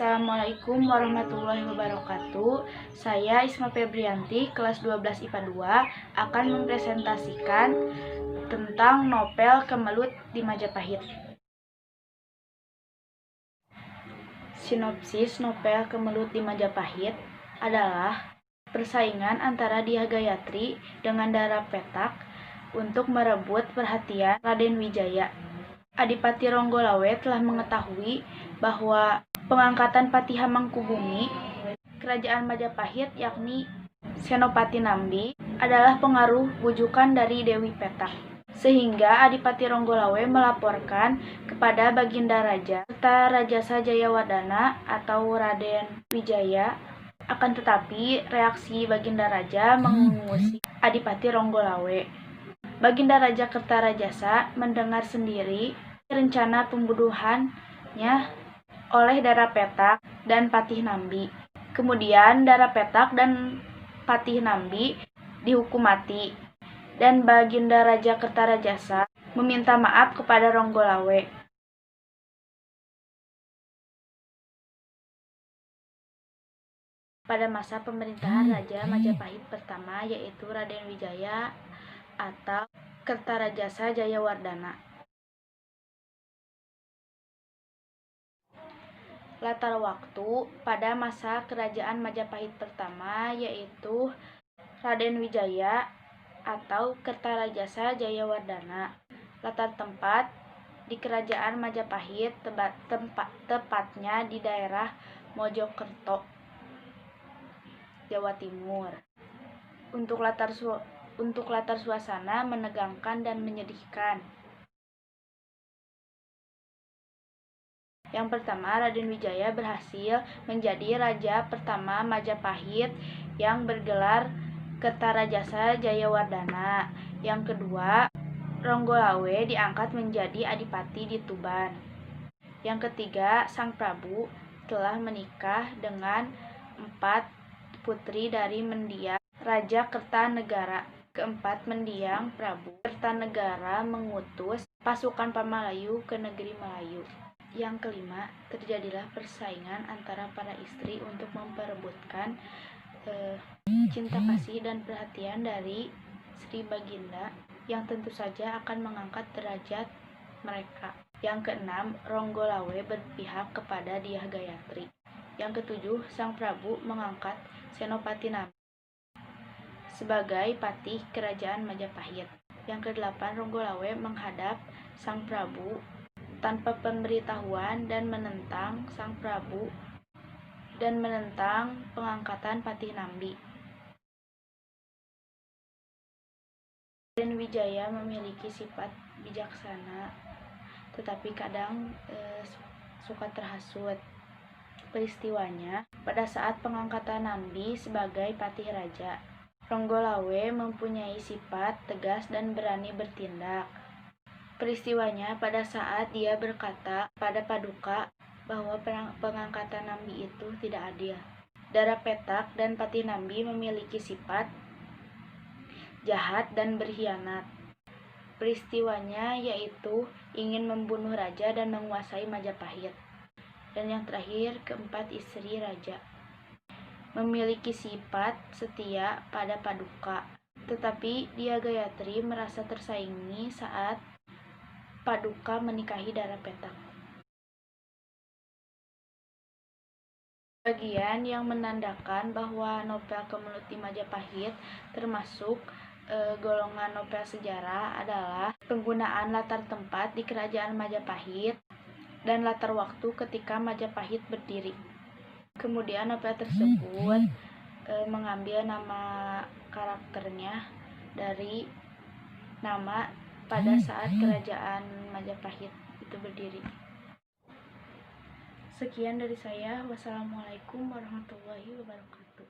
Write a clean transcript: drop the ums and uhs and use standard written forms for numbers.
Assalamualaikum warahmatullahi wabarakatuh. Saya Isma Febrianti, kelas 12 IPA 2, akan mempresentasikan tentang novel Kemelut di Majapahit. Sinopsis novel Kemelut di Majapahit adalah persaingan antara Dyah Gayatri dengan Dara Petak untuk merebut perhatian Raden Wijaya. Adipati Ronggolawe telah mengetahui bahwa pengangkatan Patih Hamengkubumi Kerajaan Majapahit yakni Senopati Nambi adalah pengaruh bujukan dari Dewi Petak. Sehingga Adipati Ronggolawe melaporkan kepada Baginda Raja serta Rajasa Jayawardana atau Raden Wijaya. Akan tetapi reaksi Baginda Raja mengusik Adipati Ronggolawe. Baginda Raja Kertarajasa mendengar sendiri rencana pembunuhannya oleh Dara Petak dan Patih Nambi. Kemudian Dara Petak dan Patih Nambi dihukum mati, dan Baginda Raja Kertarajasa meminta maaf kepada Ronggolawe. Pada masa pemerintahan Raja Majapahit pertama, yaitu Raden Wijaya atau Kertarajasa Jayawardana. Latar waktu pada masa Kerajaan Majapahit pertama, yaitu Raden Wijaya atau Kertarajasa Jayawardana. Latar tempat di Kerajaan Majapahit, tepatnya di daerah Mojokerto, Jawa Timur. Untuk latar suasana menegangkan dan menyedihkan. Yang pertama, Raden Wijaya berhasil menjadi raja pertama Majapahit yang bergelar Kertarajasa Jayawardana. Yang kedua, Ronggolawe diangkat menjadi adipati di Tuban. Yang ketiga, Sang Prabu telah menikah dengan 4 putri dari mendiang Raja Kertanegara. Keempat, mendiang Prabu Kertanegara mengutus pasukan Pamalayu ke negeri Melayu. Yang kelima, terjadilah persaingan antara para istri untuk memperebutkan cinta kasih dan perhatian dari Sri Baginda yang tentu saja akan mengangkat derajat mereka. Yang keenam, Ronggolawe berpihak kepada Dyah Gayatri. Yang ketujuh, Sang Prabu mengangkat Senopati Nambi sebagai patih Kerajaan Majapahit. Yang kedelapan, Ronggolawe menghadap Sang Prabu tanpa pemberitahuan dan menentang Sang Prabu dan menentang pengangkatan Patih Nambi. Raden Wijaya memiliki sifat bijaksana, tetapi kadang suka terhasut. Peristiwanya, pada saat pengangkatan Nambi sebagai patih raja, Ronggolawe mempunyai sifat tegas dan berani bertindak. Peristiwanya pada saat dia berkata pada Paduka bahwa pengangkatan Nambi itu tidak adil. Dara Petak dan Patih Nambi memiliki sifat jahat dan berkhianat. Peristiwanya yaitu ingin membunuh raja dan menguasai Majapahit. Dan yang terakhir, keempat, istri raja memiliki sifat setia pada Paduka. Tetapi Dyah Gayatri merasa tersaingi saat Paduka menikahi Dara Petak. Bagian yang menandakan bahwa novel Kemelut di Majapahit termasuk golongan novel sejarah adalah penggunaan latar tempat di Kerajaan Majapahit dan latar waktu ketika Majapahit berdiri. Kemudian novel tersebut mengambil nama karakternya dari nama pada saat Kerajaan Majapahit itu berdiri. Sekian dari saya. Wassalamualaikum warahmatullahi wabarakatuh.